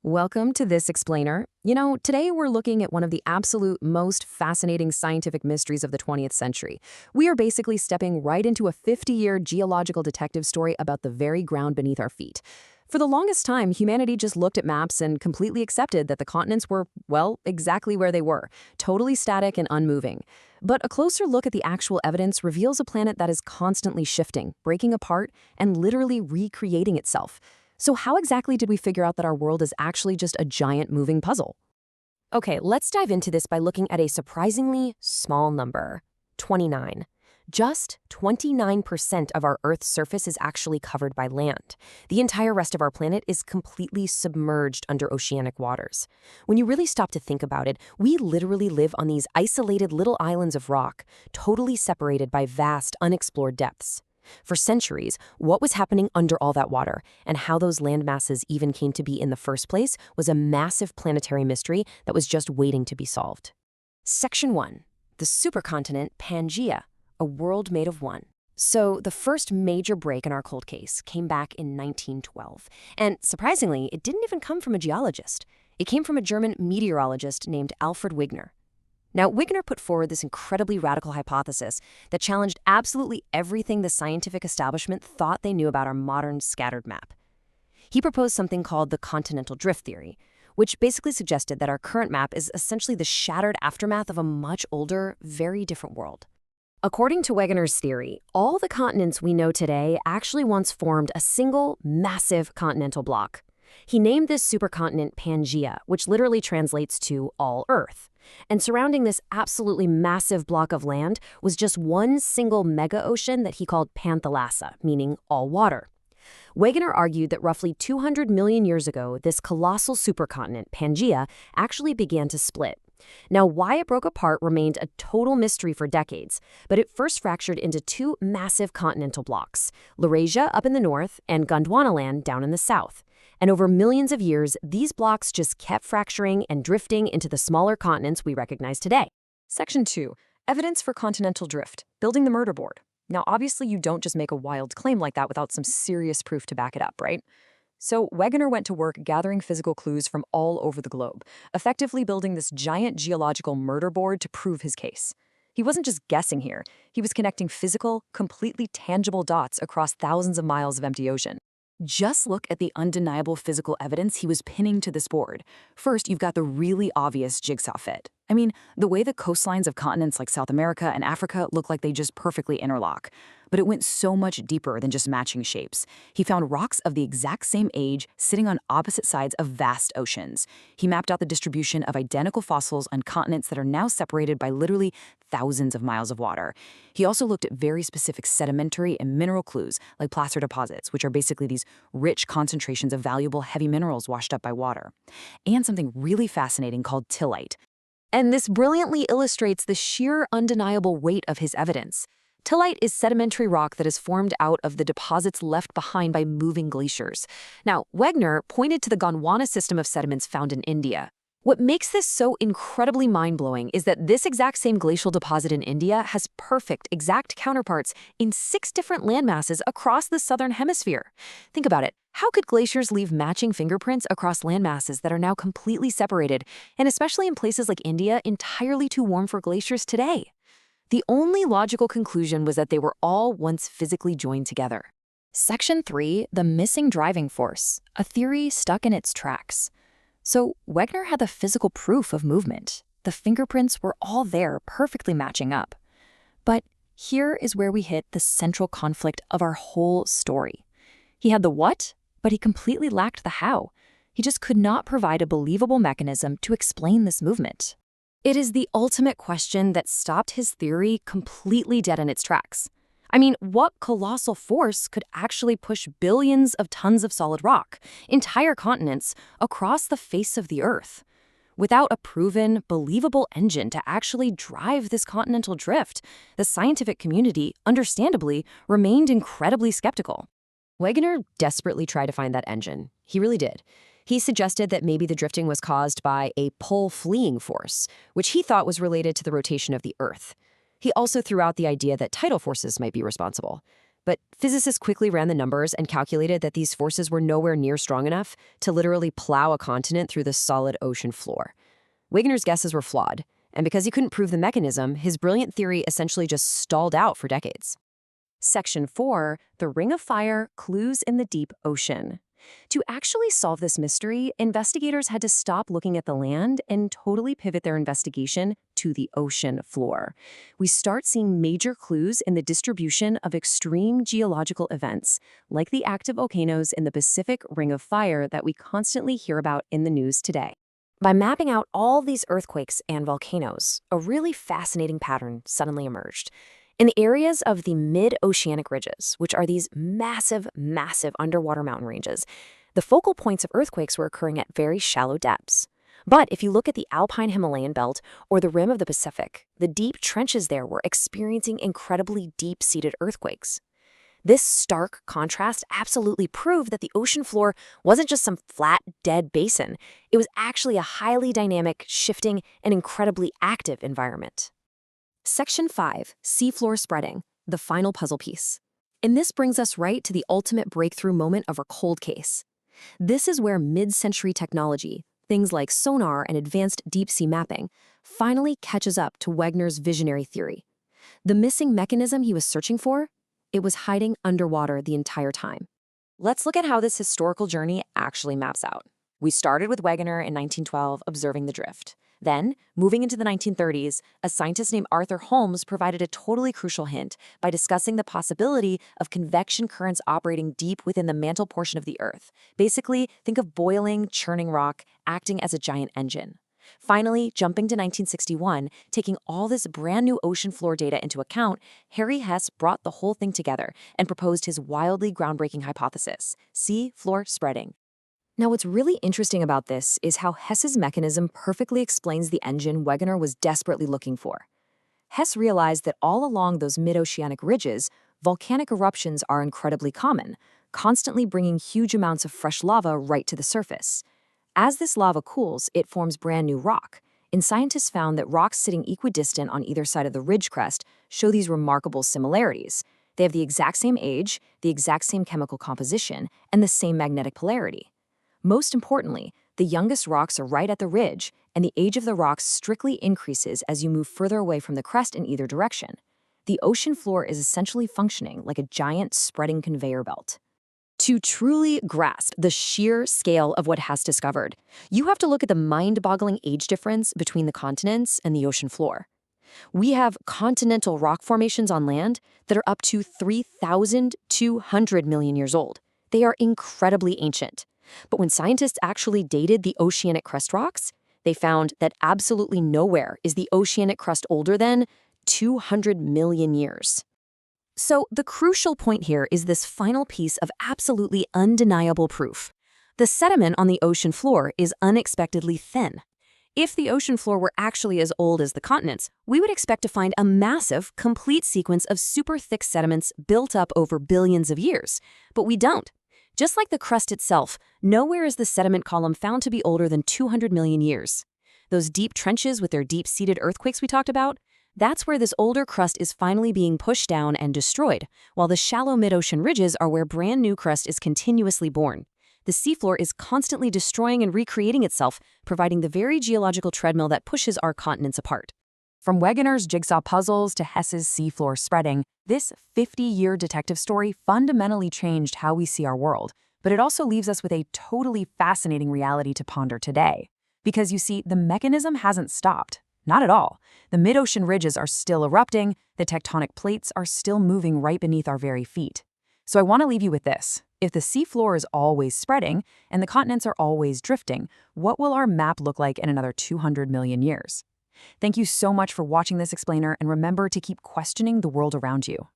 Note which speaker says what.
Speaker 1: Welcome to This Explainer. Today we're looking at one of the absolute most fascinating scientific mysteries of the 20th century. We are basically stepping right into a 50-year geological detective story about the very ground beneath our feet. For the longest time, humanity just looked at maps and completely accepted that the continents were, well, exactly where they were, totally static and unmoving. But a closer look at the actual evidence reveals a planet that is constantly shifting, breaking apart, and literally recreating itself. So how exactly did we figure out that our world is actually just a giant moving puzzle?
Speaker 2: Okay, let's dive into this by looking at a surprisingly small number, 29. Just 29% of our Earth's surface is actually covered by land. The entire rest of our planet is completely submerged under oceanic waters. When you really stop to think about it, we literally live on these isolated little islands of rock, totally separated by vast, unexplored depths. For centuries, what was happening under all that water and how those land masses even came to be in the first place was a massive planetary mystery that was just waiting to be solved. Section 1. The supercontinent Pangaea, a world made of one. So the first major break in our cold case came back in 1912. And surprisingly, it didn't even come from a geologist. It came from a German meteorologist named Alfred Wegener. Now, Wegener put forward this incredibly radical hypothesis that challenged absolutely everything the scientific establishment thought they knew about our modern scattered map. He proposed something called the Continental drift theory, which basically suggested that our current map is essentially the shattered aftermath of a much older, very different world. According to Wegener's theory, all the continents we know today actually once formed a single, massive continental block. He named this supercontinent Pangaea, which literally translates to all Earth. And surrounding this absolutely massive block of land was just one single mega-ocean that he called Panthalassa, meaning all water. Wegener argued that roughly 200 million years ago, this colossal supercontinent, Pangaea, actually began to split. Now, why it broke apart remained a total mystery for decades, but it first fractured into two massive continental blocks, Laurasia up in the north and Gondwanaland down in the south. And over millions of years, these blocks just kept fracturing and drifting into the smaller continents we recognize today.
Speaker 1: Section 2. Evidence for continental drift. Building the murder board. Now, obviously, you don't just make a wild claim like that without some serious proof to back it up, right? So Wegener went to work gathering physical clues from all over the globe, effectively building this giant geological murder board to prove his case. He wasn't just guessing here. He was connecting physical, completely tangible dots across thousands of miles of empty ocean.
Speaker 3: Just look at the undeniable physical evidence he was pinning to this board. First, you've got the really obvious jigsaw fit. I mean, the way the coastlines of continents like South America and Africa look like they just perfectly interlock. But it went so much deeper than just matching shapes. He found rocks of the exact same age sitting on opposite sides of vast oceans. He mapped out the distribution of identical fossils on continents that are now separated by literally thousands of miles of water. He also looked at very specific sedimentary and mineral clues, like placer deposits, which are basically these rich concentrations of valuable heavy minerals washed up by water. And something really fascinating called tillite.
Speaker 1: And this brilliantly illustrates the sheer undeniable weight of his evidence. Tillite is sedimentary rock that is formed out of the deposits left behind by moving glaciers. Now, Wegener pointed to the Gondwana system of sediments found in India. What makes this so incredibly mind-blowing is that this exact same glacial deposit in India has perfect, exact counterparts in 6 different landmasses across the southern hemisphere. Think about it. How could glaciers leave matching fingerprints across landmasses that are now completely separated, and especially in places like India, entirely too warm for glaciers today? The only logical conclusion was that they were all once physically joined together. Section 3, the missing driving force, a theory stuck in its tracks. So Wegener had the physical proof of movement. The fingerprints were all there, perfectly matching up. But here is where we hit the central conflict of our whole story. He had the what, but he completely lacked the how. He just could not provide a believable mechanism to explain this movement. It is the ultimate question that stopped his theory completely dead in its tracks. I mean, what colossal force could actually push billions of tons of solid rock, entire continents, across the face of the Earth? Without a proven, believable engine to actually drive this continental drift, the scientific community, understandably, remained incredibly skeptical. Wegener desperately tried to find that engine. He really did. He suggested that maybe the drifting was caused by a pole-fleeing force, which he thought was related to the rotation of the Earth. He also threw out the idea that tidal forces might be responsible.
Speaker 2: But physicists quickly ran the numbers and calculated that these forces were nowhere near strong enough to literally plow a continent through the solid ocean floor. Wegener's guesses were flawed, and because he couldn't prove the mechanism, his brilliant theory essentially just stalled out for decades.
Speaker 4: Section 4, the Ring of Fire, Clues in the Deep Ocean. To actually solve this mystery, investigators had to stop looking at the land and totally pivot their investigation to the ocean floor. We start seeing major clues in the distribution of extreme geological events, like the active volcanoes in the Pacific Ring of Fire that we constantly hear about in the news today.
Speaker 2: By mapping out all these earthquakes and volcanoes, a really fascinating pattern suddenly emerged. In the areas of the mid-oceanic ridges, which are these massive underwater mountain ranges, the focal points of earthquakes were occurring at very shallow depths. But if you look at the alpine Himalayan belt or the rim of the Pacific, the deep trenches there were experiencing incredibly deep-seated earthquakes. This stark contrast absolutely proved that the ocean floor wasn't just some flat, dead basin. It was actually a highly dynamic, shifting, and incredibly active environment.
Speaker 1: Section 5, Seafloor Spreading, the final puzzle piece. And this brings us right to the ultimate breakthrough moment of our cold case. This is where mid-century technology, things like sonar and advanced deep-sea mapping, finally catches up to Wegener's visionary theory. The missing mechanism he was searching for? It was hiding underwater the entire time.
Speaker 3: Let's look at how this historical journey actually maps out. We started with Wegener in 1912 observing the drift. Then, moving into the 1930s, a scientist named Arthur Holmes provided a totally crucial hint by discussing the possibility of convection currents operating deep within the mantle portion of the Earth. Basically, think of boiling, churning rock acting as a giant engine. Finally, jumping to 1961, taking all this brand new ocean floor data into account, Harry Hess brought the whole thing together and proposed his wildly groundbreaking hypothesis: sea floor spreading.
Speaker 1: Now, what's really interesting about this is how Hess's mechanism perfectly explains the engine Wegener was desperately looking for. Hess realized that all along those mid-oceanic ridges, volcanic eruptions are incredibly common, constantly bringing huge amounts of fresh lava right to the surface. As this lava cools, it forms brand new rock, and scientists found that rocks sitting equidistant on either side of the ridge crest show these remarkable similarities. They have the exact same age, the exact same chemical composition, and the same magnetic polarity. Most importantly, the youngest rocks are right at the ridge, and the age of the rocks strictly increases as you move further away from the crest in either direction. The ocean floor is essentially functioning like a giant spreading conveyor belt. To truly grasp the sheer scale of what Hess discovered, you have to look at the mind-boggling age difference between the continents and the ocean floor. We have continental rock formations on land that are up to 3,200 million years old. They are incredibly ancient. But when scientists actually dated the oceanic crust rocks, they found that absolutely nowhere is the oceanic crust older than 200 million years. So the crucial point here is this final piece of absolutely undeniable proof. The sediment on the ocean floor is unexpectedly thin. If the ocean floor were actually as old as the continents, we would expect to find a massive, complete sequence of super thick sediments built up over billions of years. But we don't. Just like the crust itself, nowhere is the sediment column found to be older than 200 million years. Those deep trenches with their deep-seated earthquakes we talked about, that's where this older crust is finally being pushed down and destroyed, while the shallow mid-ocean ridges are where brand new crust is continuously born. The seafloor is constantly destroying and recreating itself, providing the very geological treadmill that pushes our continents apart. From Wegener's jigsaw puzzles to Hess's seafloor spreading, this 50-year detective story fundamentally changed how we see our world, but it also leaves us with a totally fascinating reality to ponder today. Because you see, the mechanism hasn't stopped. Not at all. The mid-ocean ridges are still erupting, the tectonic plates are still moving right beneath our very feet. So I want to leave you with this. If the seafloor is always spreading and the continents are always drifting, what will our map look like in another 200 million years? Thank you so much for watching this explainer, and remember to keep questioning the world around you.